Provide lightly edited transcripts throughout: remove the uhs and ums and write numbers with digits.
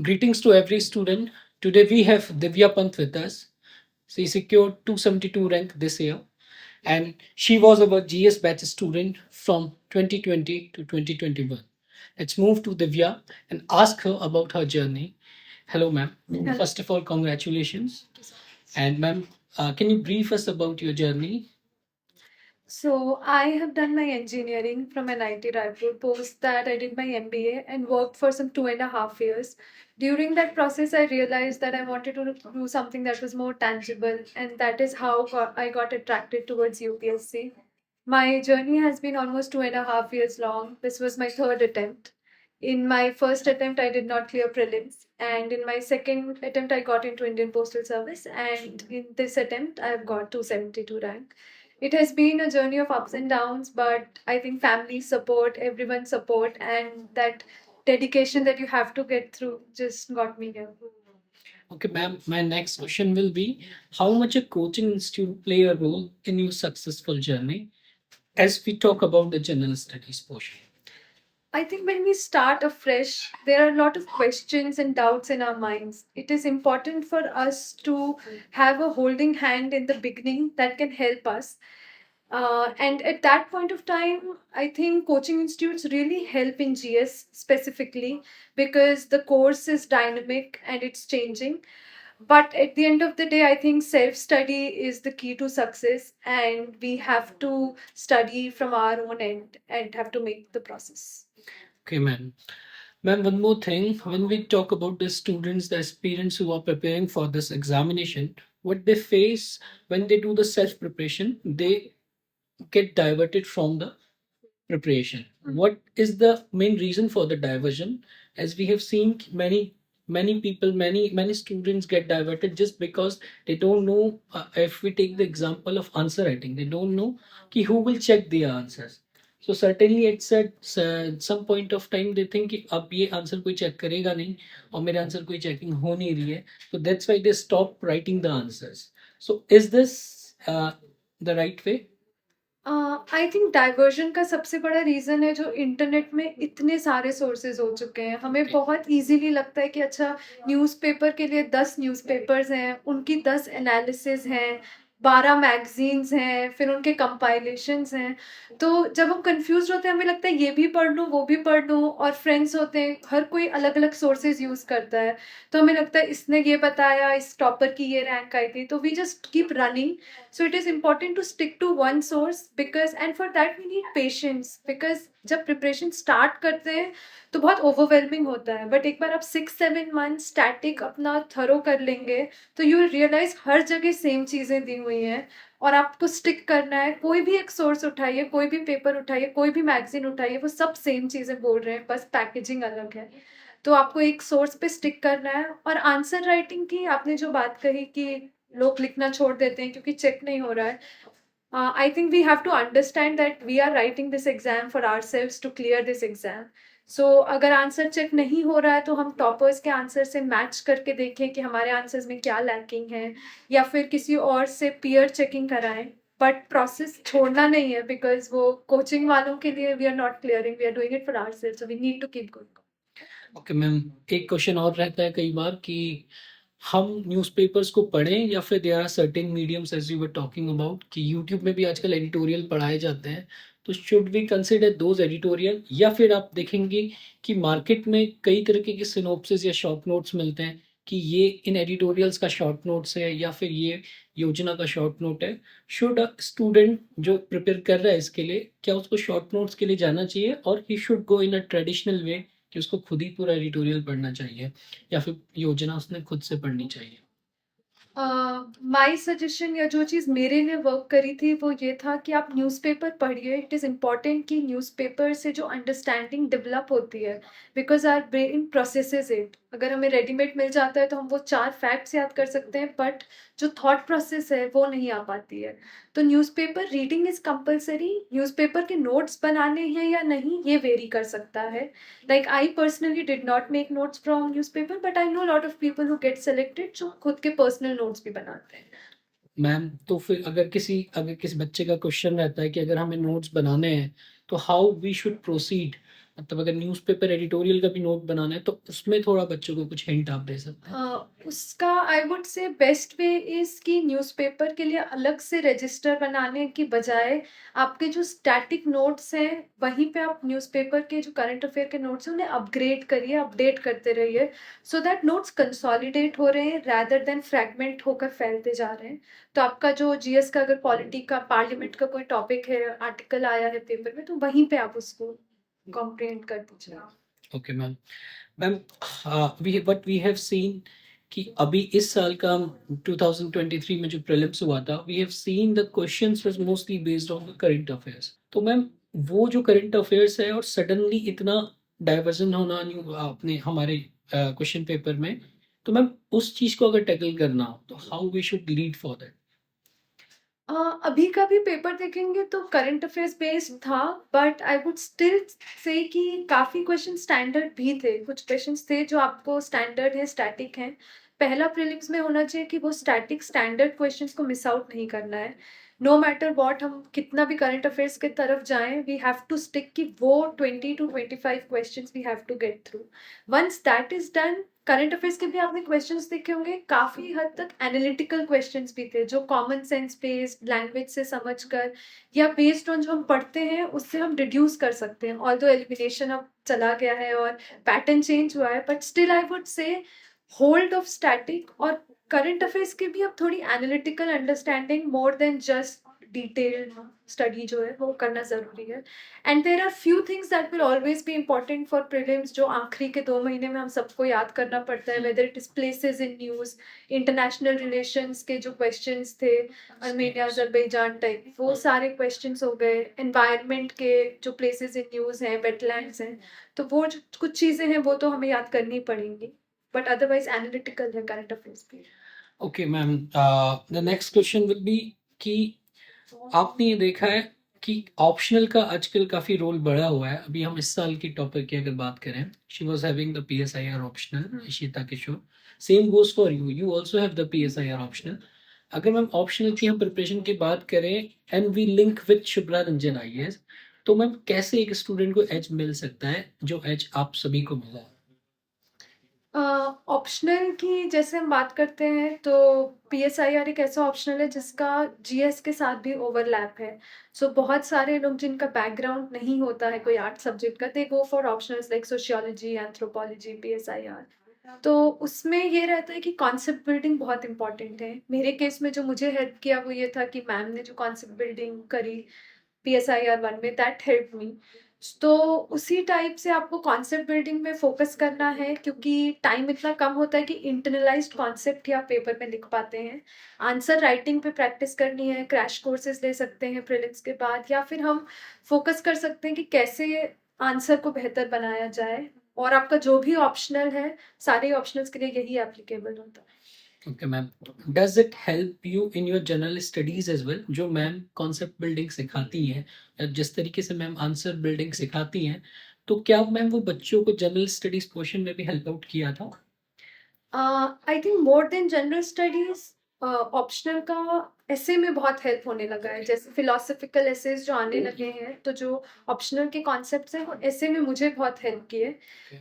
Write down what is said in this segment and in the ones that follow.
Greetings to every student. Today we have Divya Pant with us. She secured 272 rank this year and she was our GS batch student from 2020 to 2021. Let's move to Divya and ask her about her journey. Hello, ma'am. Hello. First of all, congratulations. And ma'am, can you brief us about your journey? So I have done my engineering from NIT Raipur. Post that I did my MBA and worked for some 2.5 years. During that process, I realized that I wanted to do something that was more tangible, and that is how I got attracted towards UPSC. My journey has been almost 2.5 years long. This was my third attempt. In my first attempt, I did not clear prelims, and in my second attempt, I got into Indian Postal Service, and in this attempt, I have got 272 rank. It has been a journey of ups and downs, but I think family support, everyone's support, and that dedication that you have to get through just got me here. Okay, ma'am. My next question will be how much a coaching institute play a role in your successful journey as we talk about the general studies portion? I think when we start afresh, there are a lot of questions and doubts in our minds. It is important for us to have a holding hand in the beginning that can help us. And at that point of time, I think coaching institutes really help in GS specifically because the course is dynamic and it's changing. But at the end of the day, I think self study is the key to success, and we have to study from our own end and have to make the process. Okay, ma'am. Ma'am, one more thing. When we talk about the students, the aspirants who are preparing for this examination, what they face when they do the self preparation, they get diverted from the preparation. What is the main reason for the diversion? As we have seen, many people, many students get diverted just because they don't know. If we take the example of answer writing, they don't know ki who will check their answers. So certainly it's at some point of time they think कि अब ये answer कोई check करेगा नहीं और मेरे answer कोई checking हो नहीं रही है, so that's why they stop writing the answers. So is this the right way? I think diversion का सबसे बड़ा रीज़न है जो इंटरनेट में इतने सारे सोर्सेज हो चुके हैं, हमें बहुत इजीली लगता है कि अच्छा न्यूज़पेपर के लिए 10 न्यूज़पेपर्स हैं, उनकी 10 एनालिसिस हैं, 12 मैगजीन्स हैं, फिर उनके कंपाइलेशंस हैं। तो जब हम कंफ्यूज होते हैं हमें लगता है ये भी पढ़ लूँ वो भी पढ़ लूँ, और फ्रेंड्स होते हैं, हर कोई अलग अलग सोर्सेज यूज़ करता है, तो हमें लगता है इसने ये बताया, इस टॉपर की ये रैंक आई थी, तो we just keep running. So it is important to stick to one source because, and for that we need patience, because जब प्रिपरेशन स्टार्ट करते हैं तो बहुत ओवरवेलमिंग होता है, बट एक बार आप 6-7 मंथ स्टैटिक अपना थरो कर लेंगे तो यू विल रियलाइज हर जगह सेम चीज़ें दी हुई हैं और आपको स्टिक करना है. कोई भी एक सोर्स उठाइए, कोई भी पेपर उठाइए, कोई भी मैगजीन उठाइए, वो सब सेम चीज़ें बोल रहे हैं, बस पैकेजिंग अलग है. तो आपको एक सोर्स पे स्टिक करना है. और आंसर राइटिंग की आपने जो बात कही कि लोग लिखना छोड़ देते हैं क्योंकि चेक नहीं हो रहा है, I think we have to understand that we are writing this exam for ourselves to clear this exam. So अगर आंसर चेक नहीं हो रहा है तो हम टॉपर्स के आंसर से मैच करके देखें कि हमारे आंसर्स में क्या लैकिंग है, या फिर किसी और से पीयर चेकिंग कराएं. बट प्रोसेस छोड़ना नहीं है, बिकॉज वो कोचिंग वालों के लिए we are not clearing, we are doing it for ourselves, so we need to keep going. Okay ma'am, एक क्वेश्चन और रहता है कई बार कि हम न्यूज़पेपर्स को पढ़ें या फिर there are certain mediums as you were talking about कि यूट्यूब में भी आजकल एडिटोरियल पढ़ाए जाते हैं, तो should we consider those editorial, या फिर आप देखेंगे कि मार्केट में कई तरीके के सिनोप्सिस या शॉर्ट नोट्स मिलते हैं कि ये इन एडिटोरियल्स का शॉर्ट नोट्स है या फिर ये योजना का शॉर्ट नोट है. शुड स्टूडेंट जो प्रिपेयर कर रहा है इसके लिए, क्या उसको शॉर्ट नोट्स के लिए जाना चाहिए और he should go in a traditional way कि उसको खुद ही पूरा एडिटोरियल पढ़ना चाहिए या फिर योजना उसने खुद से पढ़नी चाहिए? माई सजेशन या जो चीज़ मेरे लिए वर्क करी थी वो ये था कि आप न्यूज़पेपर पढ़िए. इट इज़ इम्पॉर्टेंट कि न्यूज़पेपर से जो अंडरस्टैंडिंग डेवलप होती है, because our brain processes it. अगर हमें रेडीमेड मिल जाता है तो हम वो 4 फैक्ट्स याद कर सकते हैं, बट जो थॉट प्रोसेस है वो नहीं आ पाती है. तो newspaper reading is compulsory. Newspaper के नोट्स बनाने हैं या नहीं ये वेरी कर सकता है. Like I personally did not make notes from newspaper, but I know a lot of people who get selected जो खुद के personal notes भी बनाते हैं. मैम, तो फिर अगर किसी बच्चे का क्वेश्चन रहता है कि अगर हमें नोट्स बनाने हैं तो हाउ वी शुड प्रोसीड मतलब अगर न्यूज़पेपर एडिटोरियल का भी नोट बनाना है तो उसमें थोड़ा बच्चों को कुछ हिंट आप दे सकते हैं? उसका आई वुड से बेस्ट वे इज़ कि न्यूज़पेपर के लिए अलग से रजिस्टर बनाने की बजाय आपके जो स्टैटिक नोट्स हैं, वहीं पे आप न्यूज़पेपर के जो करंट अफेयर के नोट्स हैं, उन्हें अपग्रेड करिए, अपडेट करते रहिए, सो दैट नोट्स कंसोलिडेट हो रहे हैं रादर देन फ्रैगमेंट होकर फैलते जा रहे हैं। तो आपका जो जीएस का अगर पॉलिटी का, पार्लियामेंट का कोई टॉपिक है, आर्टिकल आया है पेपर में, तो वहीं पे आप उसको कॉम्प्रिहेंड कर दीजिए। Okay ma'am. Ma'am, we but we have seen कि अभी इस साल का 2023 में जो प्रीलिम्स हुआ था, we have seen the questions was mostly based on the current affairs. तो मैम, वो जो करंट अफेयर्स है और सडनली इतना डाइवर्जन होना अपने हमारे क्वेश्चन पेपर में, तो मैम उस चीज को अगर टैकल करना हो तो how we should lead for that? अभी का भी पेपर देखेंगे तो करंट अफेयर्स बेस्ड था, but I would still say कि काफ़ी क्वेश्चन स्टैंडर्ड भी थे। कुछ क्वेश्चंस थे जो आपको स्टैंडर्ड है, स्टैटिक हैं। पहला प्रीलिम्स में होना चाहिए कि वो स्टैटिक स्टैंडर्ड क्वेश्चंस को मिस आउट नहीं करना है। नो मैटर व्हाट, हम कितना भी करंट अफेयर्स की तरफ जाएं, वी हैव टू स्टिक कि वो 20 to 25 questions we have to get through. Once that is done, current affairs के भी आपने क्वेश्चंस देखे होंगे, काफी हद तक एनालिटिकल क्वेश्चंस भी थे जो कॉमन सेंस बेस्ड, लैंग्वेज से समझकर या बेस्ड ऑन जो हम पढ़ते हैं उससे हम डिड्यूस कर सकते हैं। ऑल्दो एलिमिनेशन अब चला गया है और पैटर्न चेंज हुआ है, but still I would say hold of static और करंट अफेयर्स की भी अब थोड़ी analytical understanding more than just detailed study जो है वो करना ज़रूरी है। And there are few things that will always be important for prelims, जो आखिरी के 2 महीने में हम सबको याद करना पड़ता है, whether it is places in news, international relations के जो क्वेश्चंस थे, अर्मेनिया अजरबैजान टाइप, वो सारे क्वेश्चंस हो गए। एनवायरनमेंट के जो प्लेसेस इन न्यूज़ हैं, वेटलैंड्स हैं, तो वो जो कुछ चीज़ें हैं वो तो हमें याद करनी पड़ेंगी, बट अदरवाइज एनालिटिकल है करंट अफेयर्स भी। Okay ma'am, the next question will be कि आपने ये देखा है कि ऑप्शनल का आजकल काफी रोल बढ़ा हुआ है। अभी हम इस साल की टॉपर की अगर बात करें, she was having the PSIR optional, Ishita Kishore. Same goes for you, you also have the PSIR optional. अगर मैम ऑप्शनल की हम प्रिपरेशन की बात करें and we link with Shubhra Ranjan IAS, तो मैम कैसे एक स्टूडेंट को एज मिल सकता है जो एज आप सभी को मिला है? ऑप्शनल की जैसे हम बात करते हैं तो पीएसआईआर एक ऐसा ऑप्शनल है जिसका जीएस के साथ भी ओवरलैप है। सो बहुत सारे लोग जिनका बैकग्राउंड नहीं होता है कोई आर्ट सब्जेक्ट का, they go for optionals like sociology, anthropology, PSIR. तो उसमें ये रहता है कि कॉन्सेप्ट बिल्डिंग बहुत इंपॉर्टेंट है। मेरे केस में जो मुझे हेल्प किया वो ये था कि मैम ने जो कॉन्सेप्ट बिल्डिंग करी PSIR 1 में, दैट हेल्प मी। तो उसी टाइप से आपको कॉन्सेप्ट बिल्डिंग में फोकस करना है, क्योंकि टाइम इतना कम होता है कि इंटरनलाइज्ड कॉन्सेप्ट ही आप पेपर में लिख पाते हैं। आंसर राइटिंग पे प्रैक्टिस करनी है, क्रैश कोर्सेज ले सकते हैं प्रीलिम्स के बाद, या फिर हम फोकस कर सकते हैं कि कैसे आंसर को बेहतर बनाया जाए। और आपका जो भी ऑप्शनल है, सारे ऑप्शनल्स के लिए यही एप्लीकेबल होता है। Okay ma'am, does it help you in your general studies as well? जो मैम कॉन्सेप्ट बिल्डिंग सिखाती हैं या जिस तरीके से मैम आंसर बिल्डिंग सिखाती हैं, तो क्या मैम वो बच्चों को जनरल स्टडीज पोर्शन में भी हेल्प आउट किया था? I think more than general studies, optional का ऐसे में बहुत हेल्प होने लगा है। जैसे फिलोसफिकल एसेज जो आने लगे हैं, तो जो ऑप्शनल के कॉन्सेप्ट्स हैं वो ऐसे में मुझे बहुत हेल्प किए।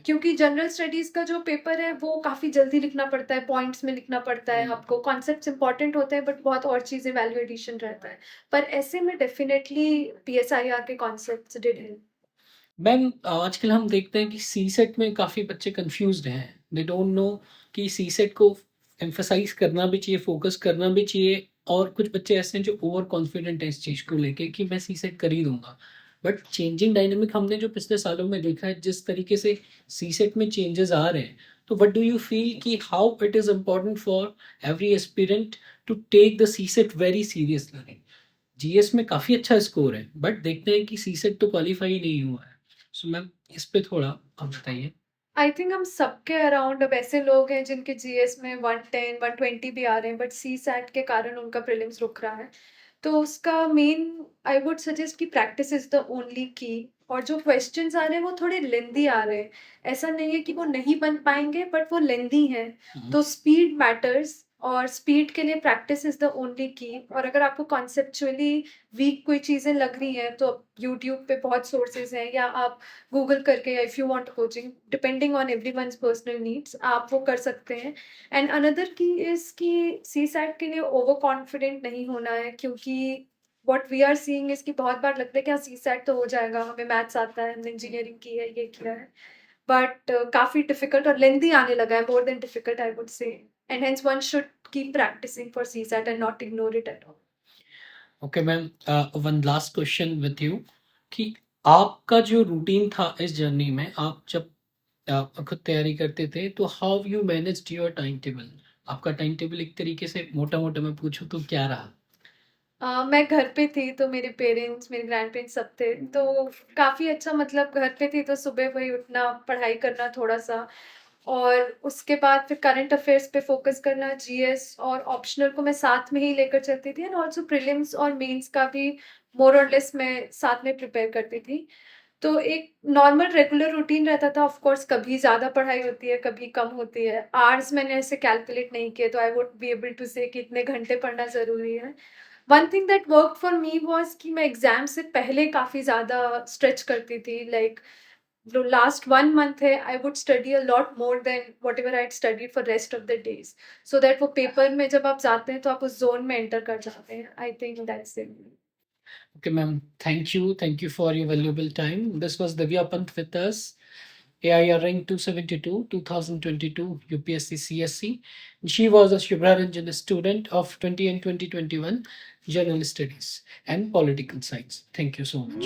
क्योंकि जनरल स्टडीज का जो पेपर है वो काफ़ी जल्दी लिखना पड़ता है, पॉइंट्स में लिखना पड़ता है, आपको कॉन्सेप्ट्स इंपॉर्टेंट होते हैं बट बहुत और चीज़ें, वैल्यू एडिशन रहता है। पर ऐसे में डेफिनेटली PSIR के कॉन्सेप्ट्स डिड हेल्प। मैम, आजकल हम देखते हैं कि सी सेट में काफ़ी बच्चे कंफ्यूज्ड हैं। दे डोंट नो कि सी सेट को एम्फसाइज करना भी चाहिए, फोकस करना भी चाहिए, और कुछ बच्चे ऐसे हैं जो ओवर कॉन्फिडेंट हैं इस चीज़ को लेके कि मैं सी सेट कर ही दूंगा। बट चेंजिंग डायनेमिक हमने जो पिछले सालों में देखा है, जिस तरीके से सी सेट में चेंजेस आ रहे हैं, तो व्हाट डू यू फील कि how it is important for every aspirant to take the CSAT very seriously? GS में काफ़ी अच्छा स्कोर है बट देखते हैं कि सी सेट तो क्वालिफाई नहीं हुआ है। सो मैम, इस पे थोड़ा आप बताइए। आई थिंक हम सबके अराउंड अब ऐसे लोग हैं जिनके जीएस में 110 120 भी आ रहे हैं, बट सी सैट के कारण उनका प्रीलिम्स रुक रहा है। तो उसका मेन, आई वुड सजेस्ट कि प्रैक्टिस इज द ओनली की। और जो क्वेश्चंस आ रहे हैं वो थोड़े लेंदी आ रहे हैं। ऐसा नहीं है कि वो नहीं बन पाएंगे, बट वो लेंदी हैं। तो स्पीड मैटर्स। और स्पीड के लिए प्रैक्टिस इज़ द ओनली की। और अगर आपको कॉन्सेप्चुअली वीक कोई चीज़ें लग रही हैं तो यूट्यूब पे बहुत सोर्सेज हैं, या आप गूगल करके, या if you want coaching depending on everyone's personal needs आप वो कर सकते हैं। एंड अनदर की इज़ कि सीसैट के लिए ओवर कॉन्फिडेंट नहीं होना है, क्योंकि what we are seeing is कि बहुत बार लगता है कि हाँ सीसैट तो हो जाएगा, हमें मैथ्स आता है, हमने इंजीनियरिंग की है, ये किया है। बट काफ़ी डिफिकल्ट और लेंथी आने लगा है, more than difficult I would say. And hence one should keep practicing for CSAT and not ignore it at all. Okay ma'am, one last question with you कि आपका जो रूटीन था इस जर्नी में, आप जब खुद तैयारी करते थे तो how you managed your time table? आपका टाइम टेबल एक तरीके से मोटा मोटा मैं पूछूं तो क्या रहा? मैं घर पे थी तो मेरे पेरेंट्स, मेरे ग्रैंड पेरेंट्स सब थे, तो काफ़ी अच्छा, मतलब घर पे थी तो सुबह वही उठना, पढ़ाई करना थोड़ा-सा, और उसके बाद फिर करंट अफेयर्स पे फ़ोकस करना, जीएस और ऑप्शनल को मैं साथ में ही लेकर चलती थी, एंड ऑल्सो प्रीलिम्स और मेंस का भी मोर और लेस मैं साथ में प्रिपेयर करती थी। तो एक नॉर्मल रेगुलर रूटीन रहता था। ऑफ कोर्स कभी ज़्यादा पढ़ाई होती है, कभी कम होती है। आवर्स मैंने ऐसे कैलकुलेट नहीं किए तो I would be able to say कि इतने घंटे पढ़ना ज़रूरी है। One thing that work for me was कि मैं एग्ज़ाम से पहले काफ़ी ज़्यादा स्ट्रेच करती थी। लाइक जो लास्ट 1 मंथ है, I would study a lot more than whatever I had studied for rest of the days, so that वो पेपर में जब आप जाते हैं तो आप उस ज़ोन में एंटर कर जाते हैं। I think that's it. Okay, ma'am. Thank you. Thank you for your valuable time. This was Divya Pant with us. AIR rank 272, 2022 UPSC CSC. She was a Shubhra Ranjan student of 20 and 2021 General Studies and Political Science. Thank you so much.